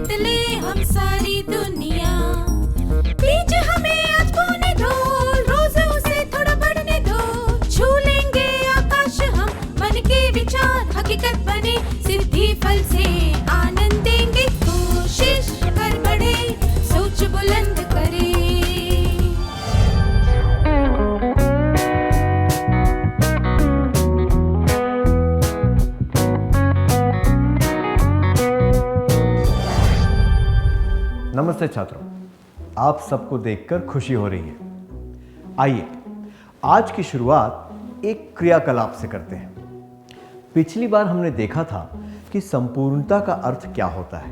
जीत ले हम सारी दुनिया। बीच हमें आज बोने दो, रोज उसे थोड़ा बढ़ने दो। छू लेंगे आकाश हम, मन के विचार हकीकत बने। सिद्धि फल से आनंद देंगे, कोशिश कर बढ़े, सोच बुलंद करे। नमस्ते छात्रों, आप सबको देखकर खुशी हो रही है। आइए आज की शुरुआत एक क्रियाकलाप से करते हैं। पिछली बार हमने देखा था कि संपूर्णता का अर्थ क्या होता है।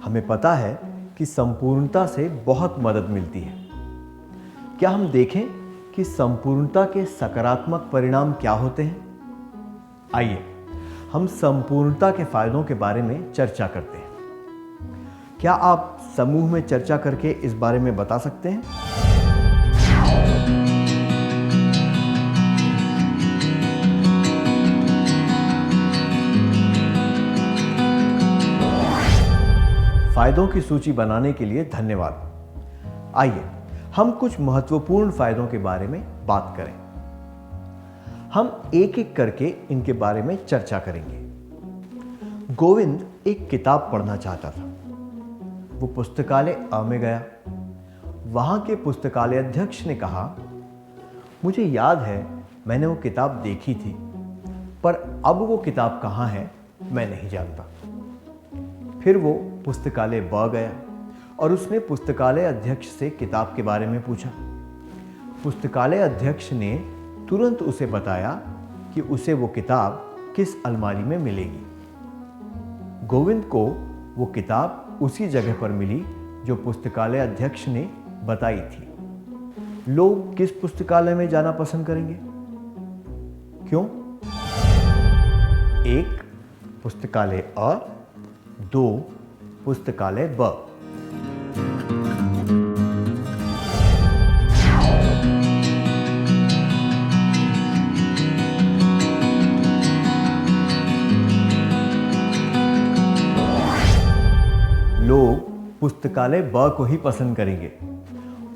हमें पता है कि संपूर्णता से बहुत मदद मिलती है। क्या हम देखें कि संपूर्णता के सकारात्मक परिणाम क्या होते हैं? आइए हम संपूर्णता के फायदों के बारे में चर्चा करते हैं। क्या आप समूह में चर्चा करके इस बारे में बता सकते हैं? फायदों की सूची बनाने के लिए धन्यवाद। आइए हम कुछ महत्वपूर्ण फायदों के बारे में बात करें। हम एक एक करके इनके बारे में चर्चा करेंगे। गोविंद एक किताब पढ़ना चाहता था। वो पुस्तकालय अ में गया। वहां के पुस्तकालय अध्यक्ष ने कहा, मुझे याद है मैंने वो किताब देखी थी, पर अब वो किताब कहाँ है मैं नहीं जानता। फिर वो पुस्तकालय ब गया और उसने पुस्तकालय अध्यक्ष से किताब के बारे में पूछा। पुस्तकालय अध्यक्ष ने तुरंत उसे बताया कि उसे वो किताब किस अलमारी में मिलेगी। गोविंद को वो किताब उसी जगह पर मिली जो पुस्तकालय अध्यक्ष ने बताई थी। लोग किस पुस्तकालय में जाना पसंद करेंगे? क्यों? 1 पुस्तकालय अ, 2 पुस्तकालय ब। लोग पुस्तकालय ब को ही पसंद करेंगे।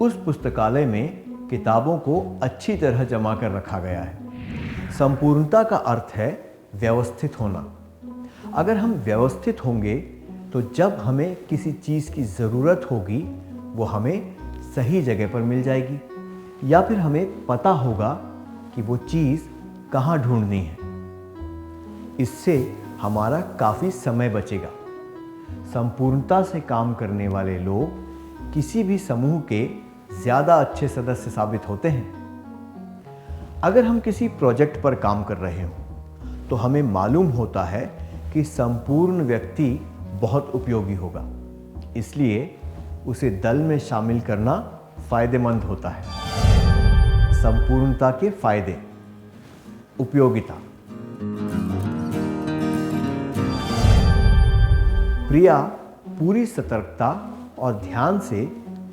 उस पुस्तकालय में किताबों को अच्छी तरह जमा कर रखा गया है। संपूर्णता का अर्थ है व्यवस्थित होना। अगर हम व्यवस्थित होंगे तो जब हमें किसी चीज़ की ज़रूरत होगी वो हमें सही जगह पर मिल जाएगी, या फिर हमें पता होगा कि वो चीज़ कहाँ ढूंढनी है। इससे हमारा काफ़ी समय बचेगा। संपूर्णता से काम करने वाले लोग किसी भी समूह के ज़्यादा अच्छे सदस्य साबित होते हैं। अगर हम किसी प्रोजेक्ट पर काम कर रहे हों तो हमें मालूम होता है कि संपूर्ण व्यक्ति बहुत उपयोगी होगा, इसलिए उसे दल में शामिल करना फायदेमंद होता है। संपूर्णता के फायदे। उपयोगिता। प्रिया पूरी सतर्कता और ध्यान से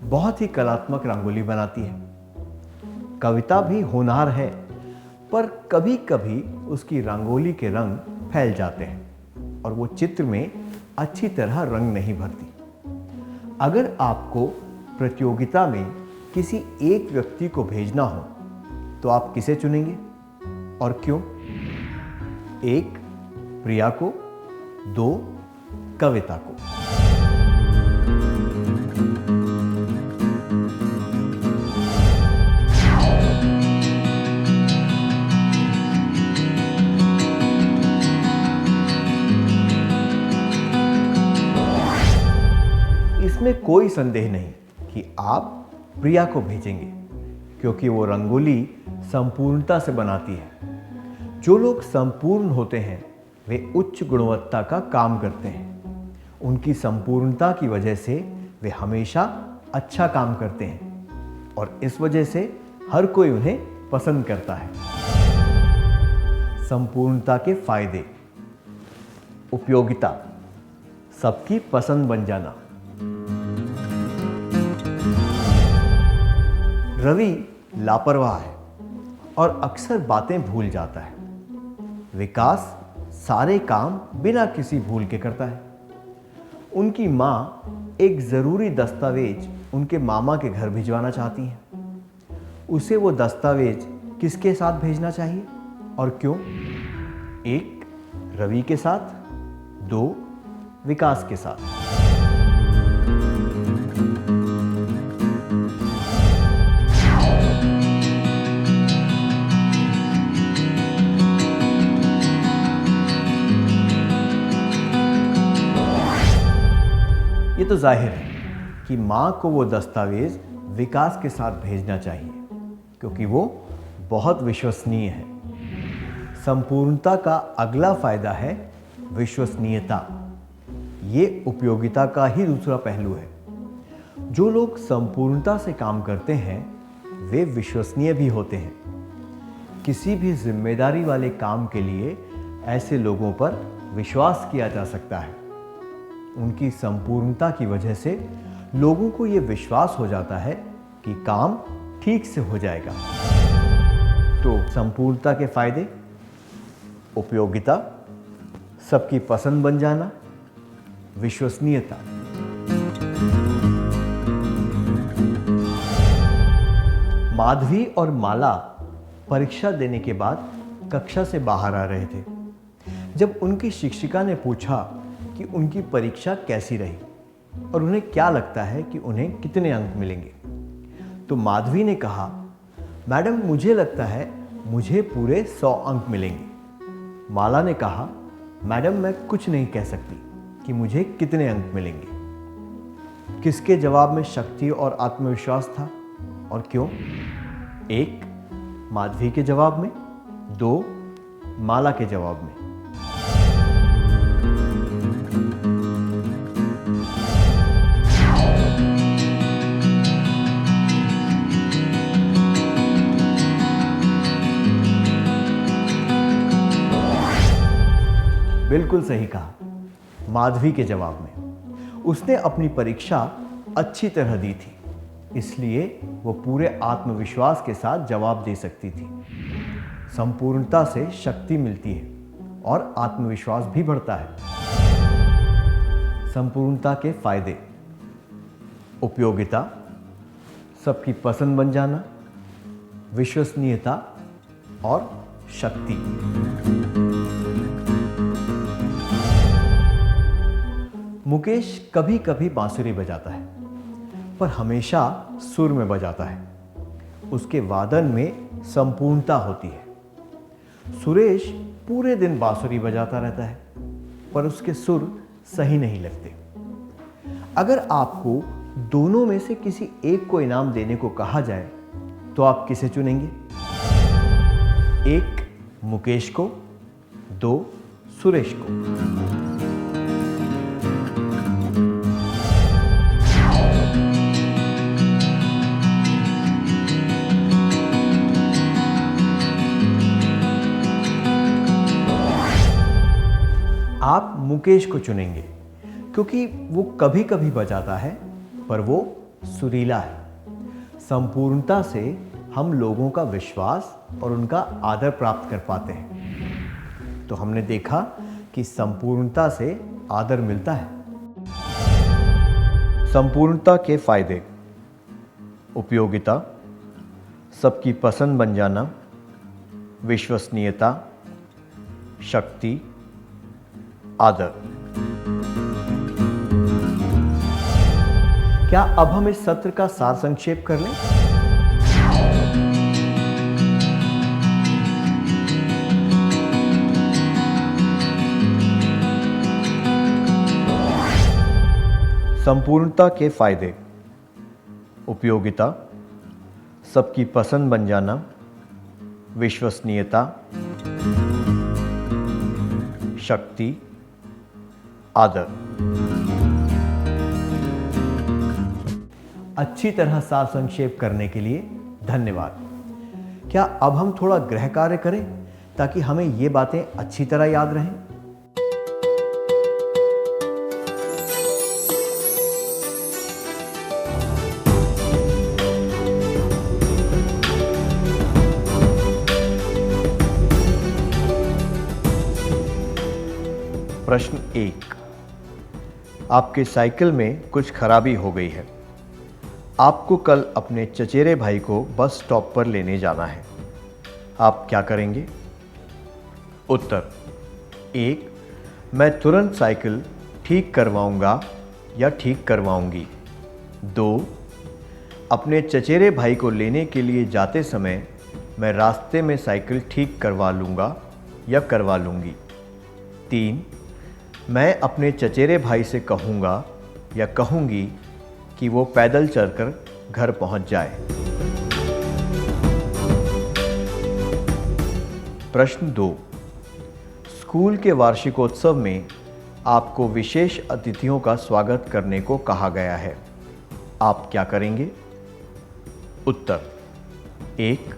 बहुत ही कलात्मक रंगोली बनाती है। कविता भी होनहार है, पर कभी कभी उसकी रंगोली के रंग फैल जाते हैं और वो चित्र में अच्छी तरह रंग नहीं भरती। अगर आपको प्रतियोगिता में किसी एक व्यक्ति को भेजना हो तो आप किसे चुनेंगे और क्यों? 1 प्रिया को, 2 कविता को। इसमें कोई संदेह नहीं कि आप प्रिया को भेजेंगे, क्योंकि वो रंगोली संपूर्णता से बनाती है। जो लोग संपूर्ण होते हैं वे उच्च गुणवत्ता का काम करते हैं। उनकी संपूर्णता की वजह से वे हमेशा अच्छा काम करते हैं और इस वजह से हर कोई उन्हें पसंद करता है। संपूर्णता के फायदे। उपयोगिता। सबकी पसंद बन जाना। रवि लापरवाह है और अक्सर बातें भूल जाता है। विकास सारे काम बिना किसी भूल के करता है। उनकी माँ एक ज़रूरी दस्तावेज उनके मामा के घर भिजवाना चाहती हैं। उसे वो दस्तावेज किसके साथ भेजना चाहिए और क्यों? 1. रवि के साथ, 2. विकास के साथ। ये तो जाहिर है कि माँ को वो दस्तावेज विकास के साथ भेजना चाहिए क्योंकि वो बहुत विश्वसनीय है। संपूर्णता का अगला फायदा है विश्वसनीयता। ये उपयोगिता का ही दूसरा पहलू है। जो लोग संपूर्णता से काम करते हैं वे विश्वसनीय भी होते हैं। किसी भी जिम्मेदारी वाले काम के लिए ऐसे लोगों पर विश्वास किया जा सकता है। उनकी संपूर्णता की वजह से लोगों को यह विश्वास हो जाता है कि काम ठीक से हो जाएगा। तो संपूर्णता के फायदे: उपयोगिता, सबकी पसंद बन जाना, विश्वसनीयता। माधवी और माला परीक्षा देने के बाद कक्षा से बाहर आ रहे थे। जब उनकी शिक्षिका ने पूछा कि उनकी परीक्षा कैसी रही और उन्हें क्या लगता है कि उन्हें कितने अंक मिलेंगे, तो माधवी ने कहा, मैडम मुझे लगता है मुझे पूरे 100 अंक मिलेंगे। माला ने कहा, मैडम मैं कुछ नहीं कह सकती कि मुझे कितने अंक मिलेंगे। किसके जवाब में शक्ति और आत्मविश्वास था और क्यों? 1. माधवी के जवाब में, 2. माला के जवाब में। बिल्कुल सही कहा, माधवी के जवाब में। उसने अपनी परीक्षा अच्छी तरह दी थी, इसलिए वो पूरे आत्मविश्वास के साथ जवाब दे सकती थी। संपूर्णता से शक्ति मिलती है और आत्मविश्वास भी बढ़ता है। संपूर्णता के फायदे: उपयोगिता, सबकी पसंद बन जाना, विश्वसनीयता और शक्ति। मुकेश कभी कभी बांसुरी बजाता है पर हमेशा सुर में बजाता है। उसके वादन में संपूर्णता होती है। सुरेश पूरे दिन बांसुरी बजाता रहता है पर उसके सुर सही नहीं लगते। अगर आपको दोनों में से किसी एक को इनाम देने को कहा जाए तो आप किसे चुनेंगे? 1. मुकेश को, 2. सुरेश को। आप मुकेश को चुनेंगे क्योंकि वो कभी कभी बजाता है पर वो सुरीला है। संपूर्णता से हम लोगों का विश्वास और उनका आदर प्राप्त कर पाते हैं। तो हमने देखा कि संपूर्णता से आदर मिलता है। संपूर्णता के फायदे: उपयोगिता, सबकी पसंद बन जाना, विश्वसनीयता, शक्ति, आदर। क्या अब हम इस सत्र का सार संक्षेप कर लें? संपूर्णता के फायदे: उपयोगिता, सबकी पसंद बन जाना, विश्वसनीयता, शक्ति, आदर। अच्छी तरह सार संक्षेप करने के लिए धन्यवाद। क्या अब हम थोड़ा गृह कार्य करें ताकि हमें ये बातें अच्छी तरह याद रहें? प्रश्न 1, आपके साइकिल में कुछ खराबी हो गई है। आपको कल अपने चचेरे भाई को बस स्टॉप पर लेने जाना है। आप क्या करेंगे? उत्तर: 1. मैं तुरंत साइकिल ठीक करवाऊंगा या ठीक करवाऊंगी। 2. अपने चचेरे भाई को लेने के लिए जाते समय मैं रास्ते में साइकिल ठीक करवा लूँगा या करवा लूँगी। 3. मैं अपने चचेरे भाई से कहूँगा या कहूँगी कि वो पैदल चलकर घर पहुँच जाए। प्रश्न 2. स्कूल के वार्षिकोत्सव में आपको विशेष अतिथियों का स्वागत करने को कहा गया है। आप क्या करेंगे? उत्तर: 1.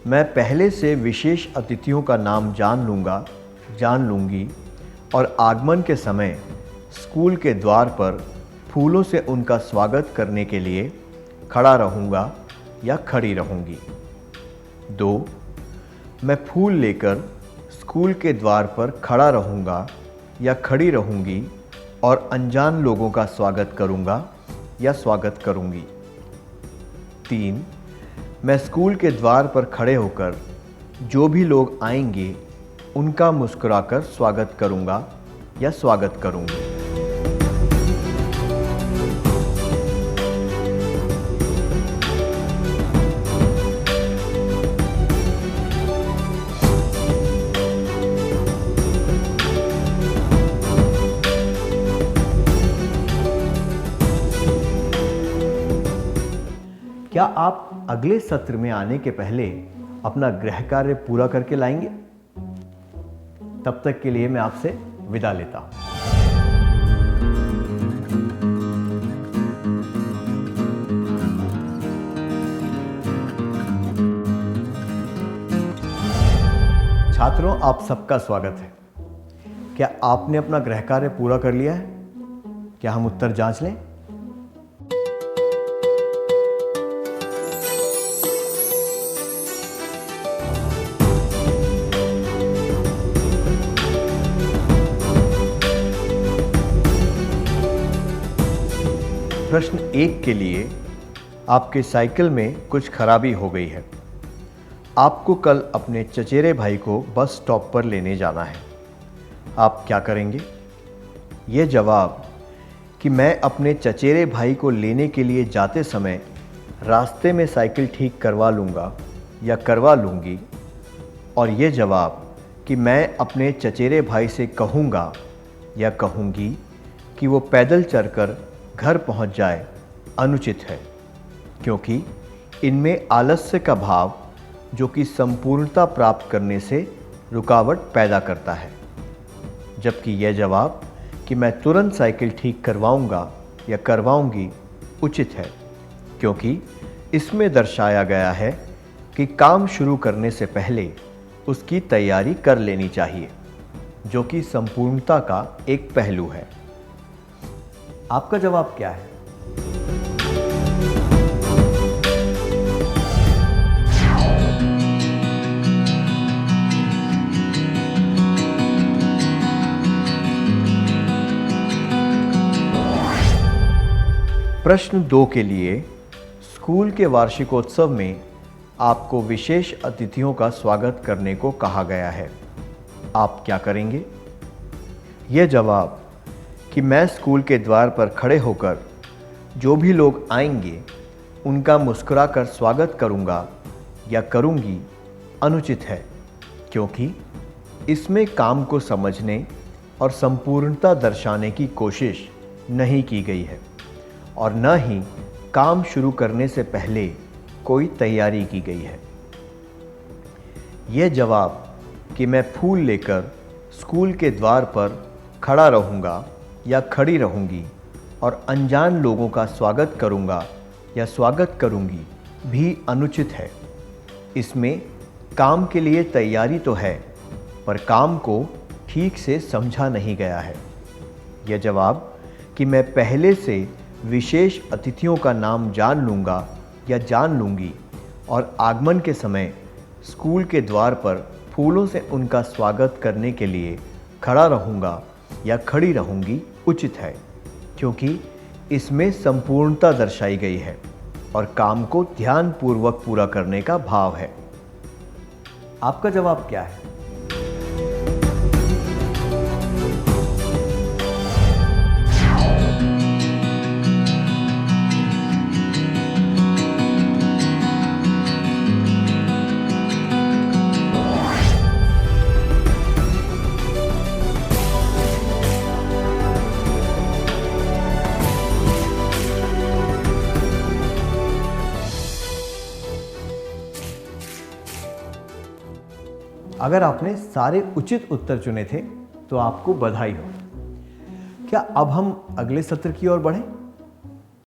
मैं पहले से विशेष अतिथियों का नाम जान लूँगी और आगमन के समय स्कूल के द्वार पर फूलों से उनका स्वागत करने के लिए खड़ा रहूँगा या खड़ी रहूँगी। 2. मैं फूल लेकर स्कूल के द्वार पर खड़ा रहूँगा या खड़ी रहूँगी और अनजान लोगों का स्वागत करूँगा या स्वागत करूँगी। 3. मैं स्कूल के द्वार पर खड़े होकर जो भी लोग आएंगे उनका मुस्कुराकर स्वागत करूंगा या स्वागत करूंगी। क्या आप अगले सत्र में आने के पहले अपना गृह कार्य पूरा करके लाएंगे? तब तक के लिए मैं आपसे विदा लेता हूं। छात्रों, आप सबका स्वागत है। क्या आपने अपना गृह कार्य पूरा कर लिया है? क्या हम उत्तर जांच लें? प्रश्न 1 के लिए आपके साइकिल में कुछ खराबी हो गई है। आपको कल अपने चचेरे भाई को बस स्टॉप पर लेने जाना है। आप क्या करेंगे? ये जवाब कि मैं अपने चचेरे भाई को लेने के लिए जाते समय रास्ते में साइकिल ठीक करवा लूँगा या करवा लूँगी, और ये जवाब कि मैं अपने चचेरे भाई से कहूँगा या कहूँगी कि वो पैदल चलकर घर पहुंच जाए अनुचित है, क्योंकि इनमें आलस्य का भाव जो कि संपूर्णता प्राप्त करने से रुकावट पैदा करता है, जबकि यह जवाब कि मैं तुरंत साइकिल ठीक करवाऊंगा या करवाऊंगी उचित है, क्योंकि इसमें दर्शाया गया है कि काम शुरू करने से पहले उसकी तैयारी कर लेनी चाहिए, जो कि संपूर्णता का एक पहलू है। आपका जवाब क्या है? प्रश्न 2 के लिए स्कूल के वार्षिकोत्सव में आपको विशेष अतिथियों का स्वागत करने को कहा गया है। आप क्या करेंगे? यह जवाब कि मैं स्कूल के द्वार पर खड़े होकर जो भी लोग आएंगे उनका मुस्कुराकर स्वागत करूंगा या करूंगी अनुचित है, क्योंकि इसमें काम को समझने और संपूर्णता दर्शाने की कोशिश नहीं की गई है और न ही काम शुरू करने से पहले कोई तैयारी की गई है। यह जवाब कि मैं फूल लेकर स्कूल के द्वार पर खड़ा रहूँगा या खड़ी रहूँगी और अनजान लोगों का स्वागत करूँगा या स्वागत करूँगी भी अनुचित है। इसमें काम के लिए तैयारी तो है, पर काम को ठीक से समझा नहीं गया है। यह जवाब कि मैं पहले से विशेष अतिथियों का नाम जान लूँगा या जान लूँगी और आगमन के समय स्कूल के द्वार पर फूलों से उनका स्वागत करने के लिए खड़ा रहूँगा या खड़ी रहूँगी उचित है, क्योंकि इसमें संपूर्णता दर्शाई गई है और काम को ध्यानपूर्वक पूरा करने का भाव है। आपका जवाब क्या है? अगर आपने सारे उचित उत्तर चुने थे तो आपको बधाई हो। क्या अब हम अगले सत्र की ओर बढ़ें?